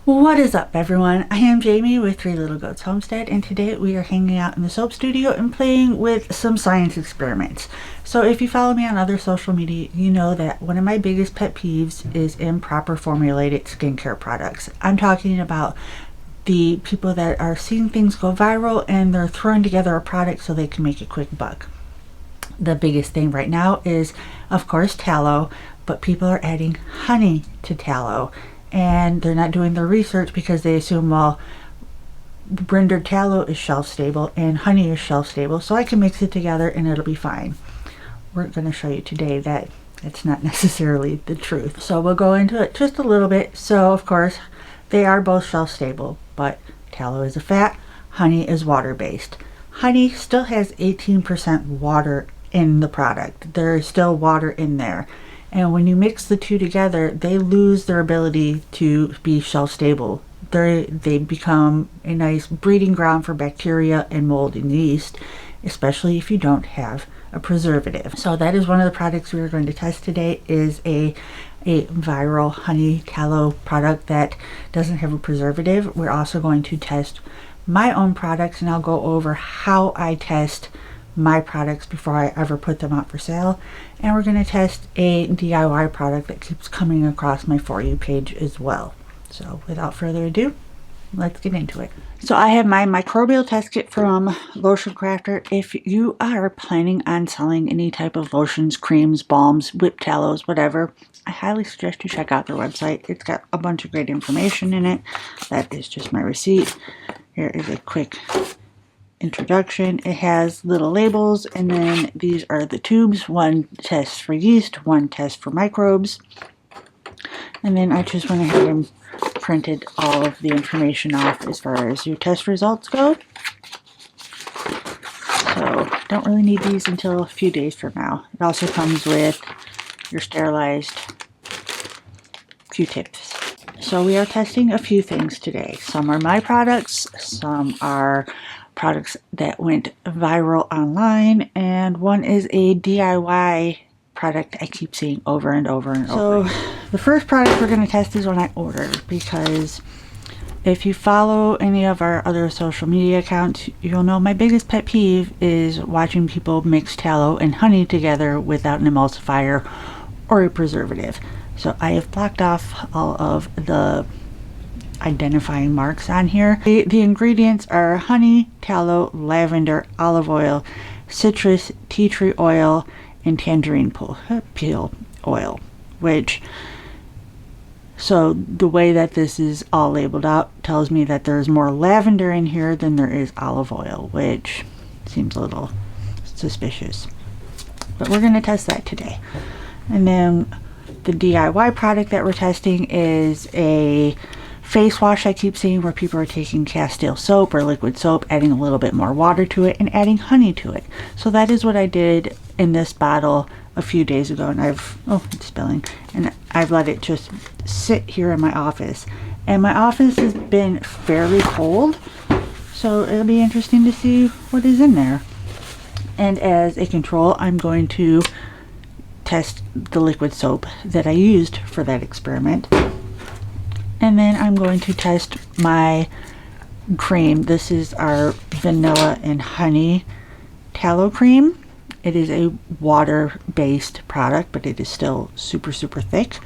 What is up, everyone? I am Jamie with Three Little Goats Homestead, and today we are hanging out in the soap studio and playing with some science experiments. So if you follow me on other social media, you know that one of my biggest pet peeves is improper formulated skincare products. I'm talking about the people that are seeing things go viral and they're throwing together a product so they can make a quick buck. The biggest thing right now is, of course, tallow, but people are adding honey to tallow. And they're not doing their research because they assume, well, rendered tallow is shelf stable and honey is shelf stable, so I can mix it together and it'll be fine. We're going to show you today that it's not necessarily the truth. So we'll go into it just a little bit. So of course, they are both shelf stable, but tallow is a fat, honey is water based. Honey still has 18% water in the product. There is still water in there. And when you mix the two together, they lose their ability to be shelf stable. They become a nice breeding ground for bacteria and mold and yeast, especially if you don't have a preservative. So that is one of the products we are going to test today, is a viral honey tallow product that doesn't have a preservative. We're also going to test my own products, and I'll go over how I test my products before I ever put them out for sale. And we're going to test a DIY product that keeps coming across my For You page as well. So without further ado, let's get into it. So I have my microbial test kit from Lotion Crafter. If you are planning on selling any type of lotions, creams, balms, whipped tallows, whatever, I highly suggest you check out their website. It's got a bunch of great information in it. That is just my receipt. Here is a quick introduction. It has little labels, and then these are the tubes. One test for yeast, one test for microbes, and then I just went ahead and printed all of the information off as far as your test results go. So don't really need these until a few days from now. It also comes with your sterilized Q-tips. So we are testing a few things today. Some are my products, some are products that went viral online, and one is a DIY product I keep seeing over and over and over. So the first product we're going to test is one I ordered, because if you follow any of our other social media accounts, you'll know my biggest pet peeve is watching people mix tallow and honey together without an emulsifier or a preservative. So I have blocked off all of the identifying marks on here. The ingredients are honey, tallow, lavender, olive oil, citrus, tea tree oil, and tangerine peel oil, so the way that this is all labeled out tells me that there's more lavender in here than there is olive oil, which seems a little suspicious. But we're going to test that today. And then the DIY product that we're testing is a face wash I keep seeing where people are taking castile soap or liquid soap, adding a little bit more water to it, and adding honey to it. So that is what I did in this bottle a few days ago, and it's spilling, and I've let it just sit here in my office. And my office has been fairly cold, so it'll be interesting to see what is in there. And as a control, I'm going to test the liquid soap that I used for that experiment. And then I'm going to test my cream. This is our vanilla and honey tallow cream. It is a water-based product, but it is still super, super thick.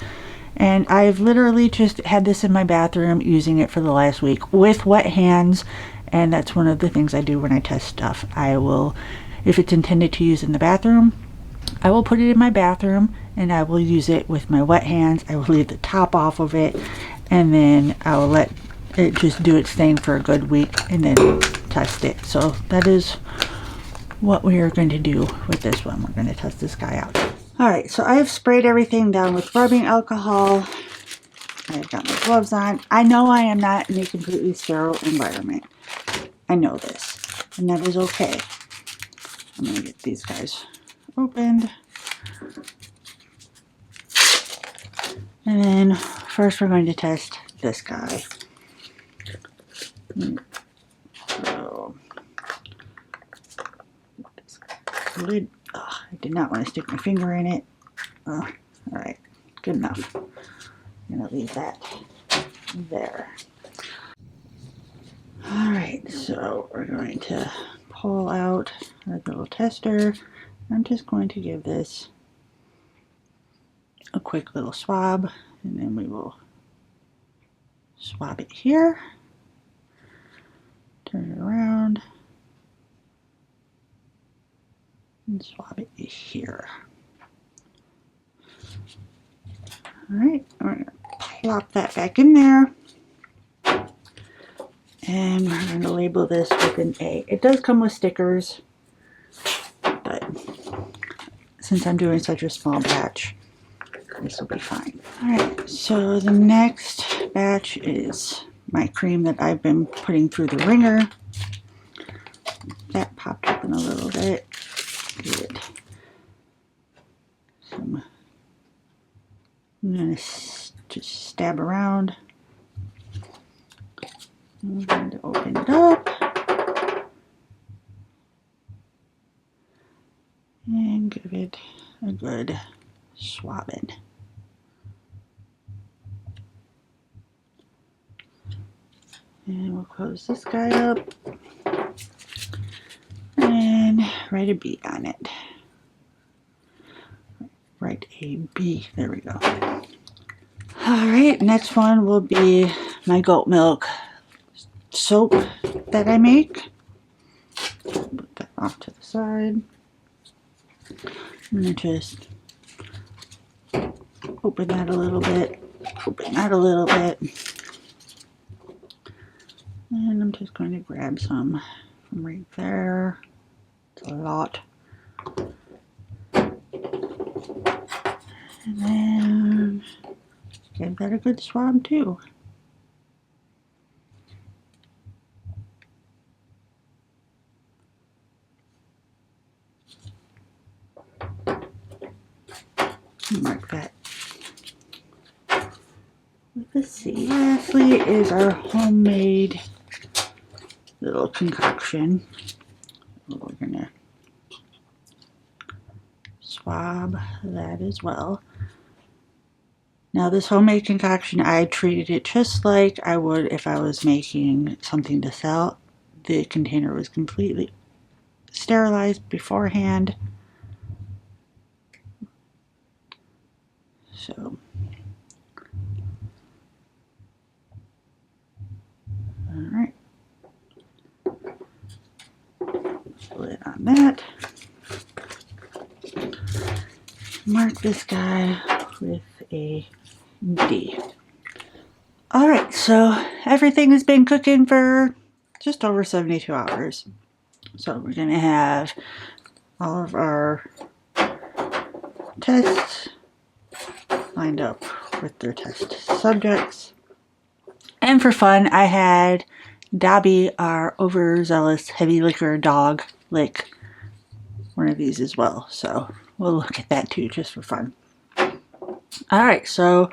And I've literally just had this in my bathroom using it for the last week with wet hands. And that's one of the things I do when I test stuff. I will, if it's intended to use in the bathroom, I will put it in my bathroom and I will use it with my wet hands. I will leave the top off of it, and then I will let it just do its thing for a good week and then test it. So that is what we are going to do with this one. We're going to test this guy out. Alright, so I have sprayed everything down with rubbing alcohol. I've got my gloves on. I know I am not in a completely sterile environment. I know this, and that is okay. I'm going to get these guys opened. And then first we're going to test this guy. So, lid. Oh, I did not want to stick my finger in it. Oh, all right, good enough. I'm going to leave that there. Alright, so we're going to pull out our little tester. I'm just going to give this a quick little swab, and then we will swab it here, turn it around, and swab it here. Alright, we're going to plop that back in there. And we're going to label this with an A. It does come with stickers, but since I'm doing such a small batch, this will be fine. Alright, so the next batch is my cream that I've been putting through the ringer. That popped open a little bit. Good. I'm going to just stab around. I'm going to open it up and give it a good swabbing. And we'll close this guy up and write a B on it. Write a B. There we go. Alright, next one will be my goat milk soap that I make. Put that off to the side. I'm going to just open that a little bit, open that a little bit, and I'm just going to grab some from right there. It's a lot. And then give that a good swab too. Mark that with a C. Lastly is our homemade little concoction. We're gonna swab that as well. Now this homemade concoction, I treated it just like I would if I was making something to sell. The container was completely sterilized beforehand. So, alright. Lid on that. Mark this guy with a D. Alright, so everything has been cooking for just over 72 hours. So we're going to have all of our tests lined up with their test subjects. And for fun, I had Dobby, our overzealous heavy liquor dog, lick one of these as well. So we'll look at that too, just for fun. Alright, so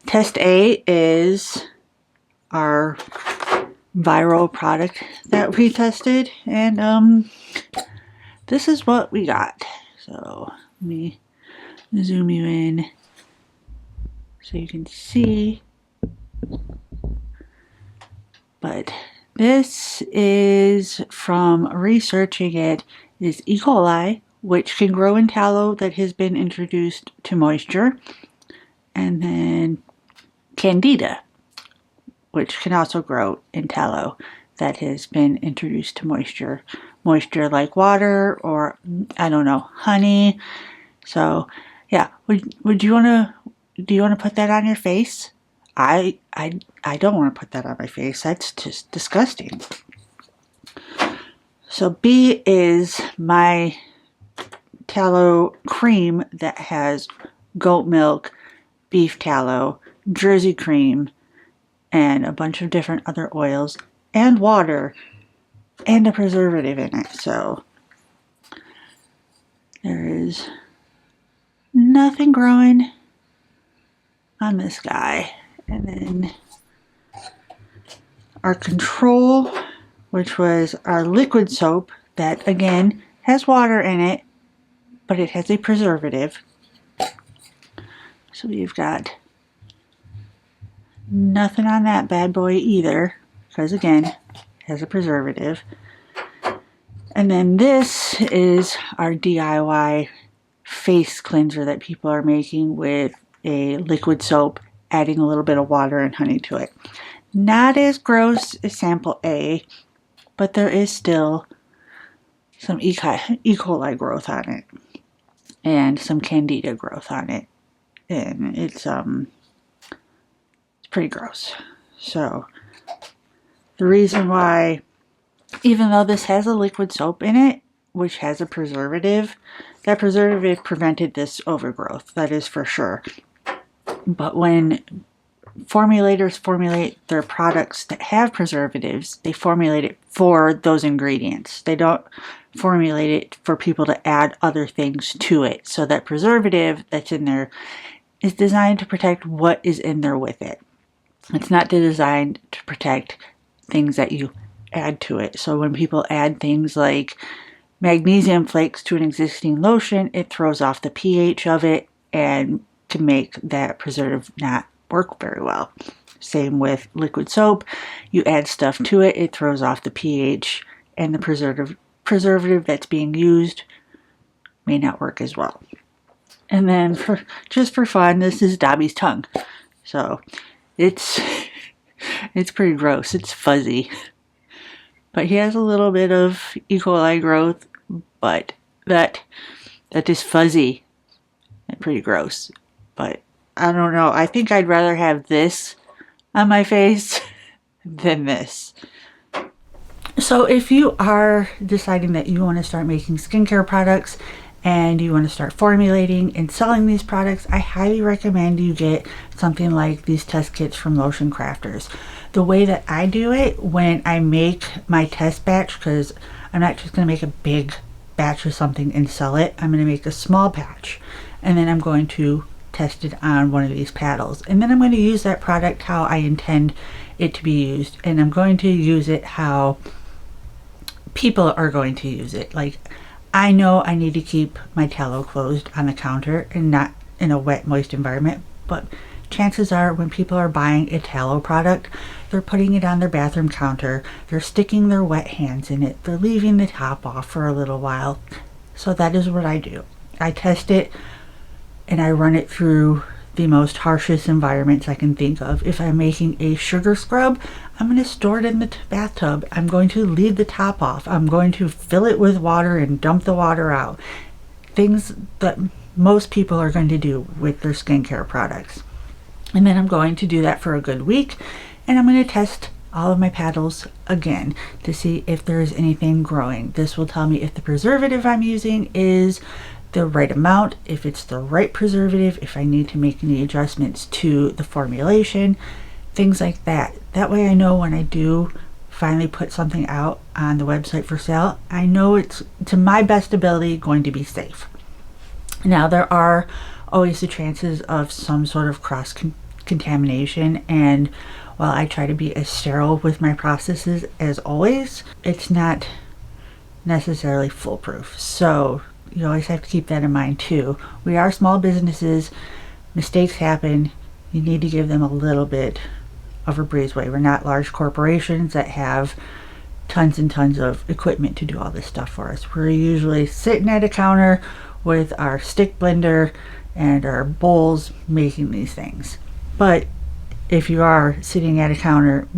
test A is our viral product that we tested, and this is what we got. So let me zoom you in so you can see. But this is from researching it, is E. coli, which can grow in tallow that has been introduced to moisture, and then Candida, which can also grow in tallow that has been introduced to moisture. Moisture like water or, I don't know, honey. So yeah, would you want to, do you want to put that on your face? I don't want to put that on my face. That's just disgusting. So B is my tallow cream that has goat milk, beef tallow, Jersey cream, and a bunch of different other oils and water and a preservative in it. So there is nothing growing on this guy. And then our control, which was our liquid soap that again has water in it, but it has a preservative. So we've got Nothing on that bad boy either, because again, it has a preservative. And then this is our DIY face cleanser that people are making with a liquid soap, adding a little bit of water and honey to it. Not as gross as sample A, but there is still some E. coli growth on it and some candida growth on it, and it's pretty gross. So the reason why, even though this has a liquid soap in it, which has a preservative, that preservative prevented this overgrowth, that is for sure. But when formulators formulate their products that have preservatives, they formulate it for those ingredients. They don't formulate it for people to add other things to it. So that preservative that's in there is designed to protect what is in there with it. It's not designed to protect things that you add to it. So when people add things like magnesium flakes to an existing lotion, it throws off the pH of it and can make that preservative not work very well. Same with liquid soap. You add stuff to it, it throws off the pH, and the preservative that's being used may not work as well. And then just for fun, this is Dobby's tongue. So it's pretty gross. It's fuzzy. But he has a little bit of E. coli growth, but that is fuzzy and pretty gross. But I don't know. I think I'd rather have this on my face than this. So if you are deciding that you want to start making skincare products and you want to start formulating and selling these products, I highly recommend you get something like these test kits from Lotion Crafters. The way that I do it when I make my test batch, because I'm not just going to make a big batch of something and sell it, I'm going to make a small batch and then I'm going to test it on one of these paddles, and then I'm going to use that product how I intend it to be used, and I'm going to use it how people are going to use it. Like, I know I need to keep my tallow closed on the counter and not in a wet, moist environment, but chances are when people are buying a tallow product, they're putting it on their bathroom counter, they're sticking their wet hands in it, they're leaving the top off for a little while. So that is what I do. I test it and I run it through the most harshest environments I can think of. If I'm making a sugar scrub, I'm going to store it in the bathtub. I'm going to leave the top off. I'm going to fill it with water and dump the water out. Things that most people are going to do with their skincare products. And then I'm going to do that for a good week, and I'm going to test all of my paddles again to see if there's anything growing. This will tell me if the preservative I'm using is the right amount, if it's the right preservative, if I need to make any adjustments to the formulation, things like that. That way I know when I do finally put something out on the website for sale, I know it's to my best ability going to be safe. Now there are always the chances of some sort of cross contamination, and while I try to be as sterile with my processes as always, it's not necessarily foolproof. So you always have to keep that in mind too. We are small businesses, mistakes happen, you need to give them a little bit of a breezeway. We're not large corporations that have tons and tons of equipment to do all this stuff for us. We're usually sitting at a counter with our stick blender and our bowls making these things. But if you are sitting at a counter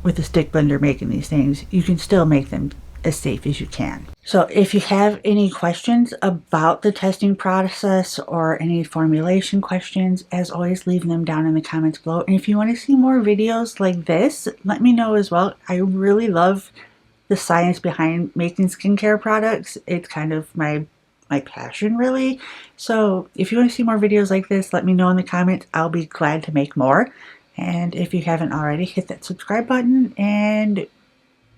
with a stick blender making these things, you can still make them as safe as you can. So if you have any questions about the testing process or any formulation questions, as always, leave them down in the comments below. And if you want to see more videos like this, let me know as well. I really love the science behind making skincare products. It's kind of my passion, really. So if you want to see more videos like this, let me know in the comments. I'll be glad to make more. And if you haven't already, hit that subscribe button and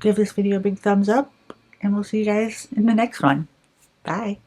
give this video a big thumbs up, and we'll see you guys in the next one. Bye.